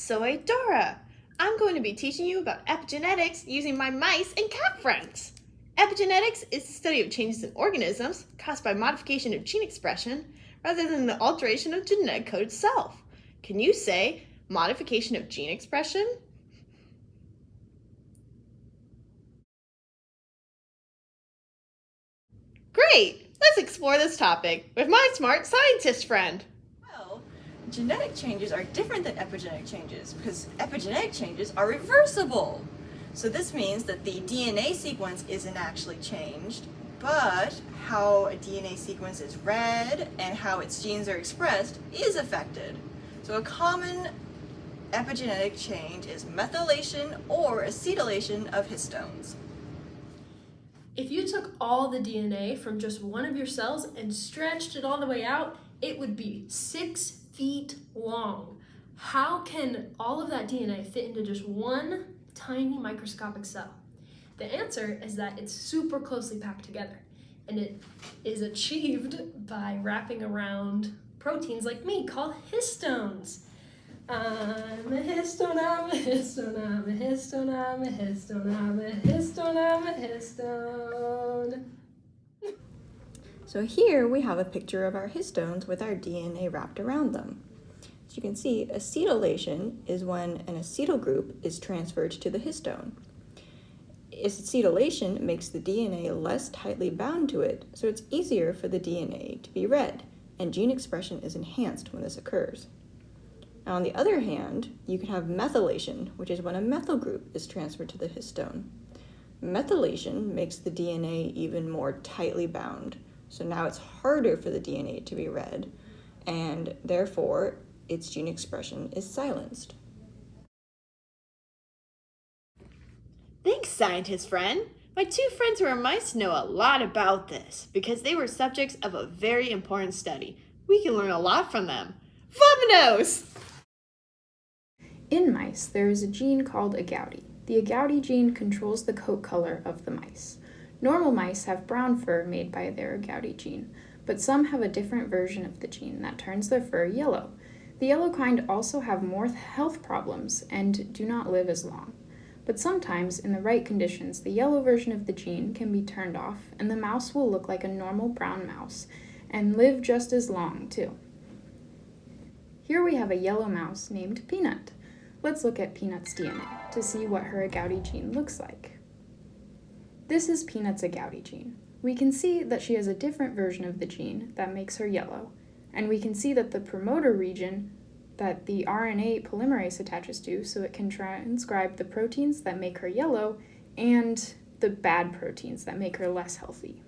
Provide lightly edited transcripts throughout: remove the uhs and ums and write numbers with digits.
Soy Dora. I'm going to be teaching you about epigenetics using my mice and cat friends. Epigenetics is the study of changes in organisms caused by modification of gene expression rather than the alteration of genetic code itself. Can you say modification of gene expression? Great! Let's explore this topic with my smart scientist friend. Well, genetic changes are different than epigenetic changes because epigenetic changes are reversible. So this means that the DNA sequence isn't actually changed, but how a DNA sequence is read and how its genes are expressed is affected. So a common epigenetic change is methylation or acetylation of histones. If you took all the DNA from just one of your cells and stretched it all the way out, it would be 6 feet long. How can all of that DNA fit into just one tiny microscopic cell? The answer is that it's super closely packed together, and it is achieved by wrapping around proteins like me called histones. I'm a histone, I'm a histone, I'm a histone, I'm a histone, I'm a histone, I'm a histone. So here we have a picture of our histones with our DNA wrapped around them. As you can see, acetylation is when an acetyl group is transferred to the histone. Acetylation makes the DNA less tightly bound to it, so it's easier for the DNA to be read, and gene expression is enhanced when this occurs. Now, on the other hand, you can have methylation, which is when a methyl group is transferred to the histone. Methylation makes the DNA even more tightly bound, so now it's harder for the DNA to be read, and therefore its gene expression is silenced. Thanks, scientist friend. My two friends who are mice know a lot about this because they were subjects of a very important study. We can learn a lot from them. Vamonos! In mice, there is a gene called agouti. The agouti gene controls the coat color of the mice. Normal mice have brown fur made by their agouti gene, but some have a different version of the gene that turns their fur yellow. The yellow kind also have more health problems and do not live as long. But sometimes, in the right conditions, the yellow version of the gene can be turned off and the mouse will look like a normal brown mouse and live just as long, too. Here we have a yellow mouse named Peanut. Let's look at Peanut's DNA to see what her agouti gene looks like. This is Peanut's agouti gene. We can see that she has a different version of the gene that makes her yellow, and we can see that the promoter region that the RNA polymerase attaches to so it can transcribe the proteins that make her yellow and the bad proteins that make her less healthy.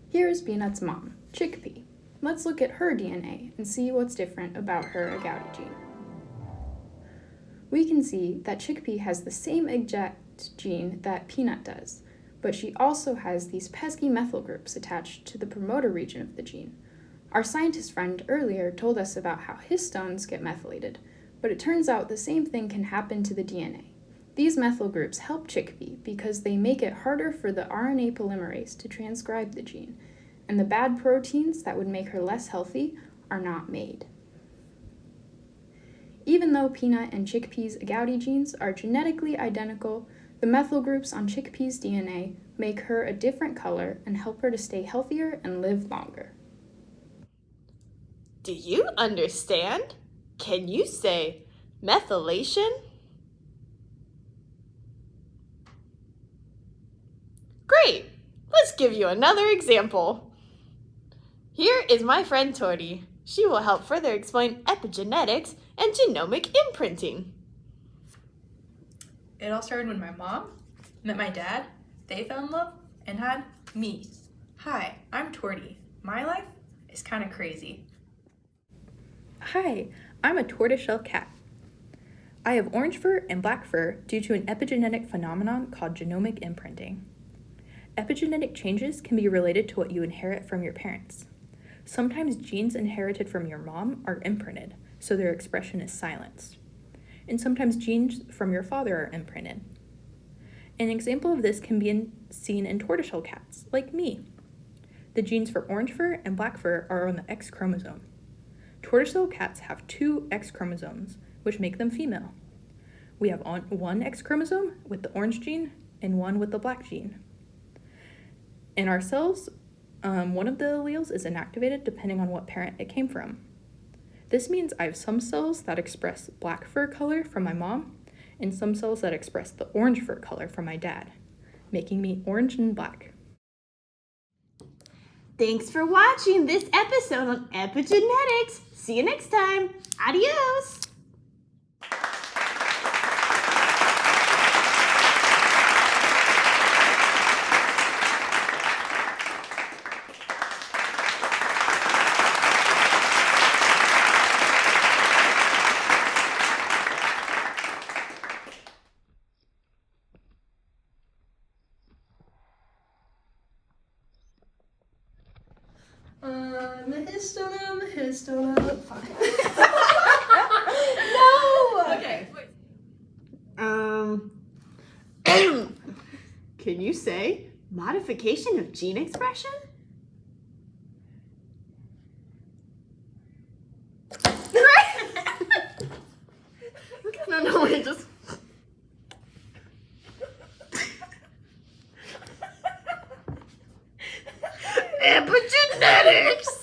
Here is Peanut's mom, Chickpea. Let's look at her DNA and see what's different about her agouti gene. We can see that Chickpea has the same exact gene that Peanut does, but she also has these pesky methyl groups attached to the promoter region of the gene. Our scientist friend earlier told us about how histones get methylated, but it turns out the same thing can happen to the DNA. These methyl groups help Chickpea because they make it harder for the RNA polymerase to transcribe the gene, and the bad proteins that would make her less healthy are not made. Even though Peanut and Chickpea's agouti genes are genetically identical, the methyl groups on Chickpea's DNA make her a different color and help her to stay healthier and live longer. Do you understand? Can you say methylation? Great! Let's give you another example. Here is my friend Cori. She will help further explain epigenetics and genomic imprinting. It all started when my mom met my dad, they fell in love, and had me. Hi, I'm Torty. My life is kind of crazy. Hi, I'm a tortoiseshell cat. I have orange fur and black fur due to an epigenetic phenomenon called genomic imprinting. Epigenetic changes can be related to what you inherit from your parents. Sometimes genes inherited from your mom are imprinted, so their expression is silenced. And sometimes genes from your father are imprinted. An example of this can be seen in tortoiseshell cats, like me. The genes for orange fur and black fur are on the X chromosome. Tortoiseshell cats have 2 X chromosomes, which make them female. We have one X chromosome with the orange gene and one with the black gene. In our cells, one of the alleles is inactivated depending on what parent it came from. This means I have some cells that express black fur color from my mom and some cells that express the orange fur color from my dad, making me orange and black. Thanks for watching this episode on epigenetics. See you next time. Adios. Histone, fine. No! Okay. Can you say modification of gene expression? No, it just... Epigenetics!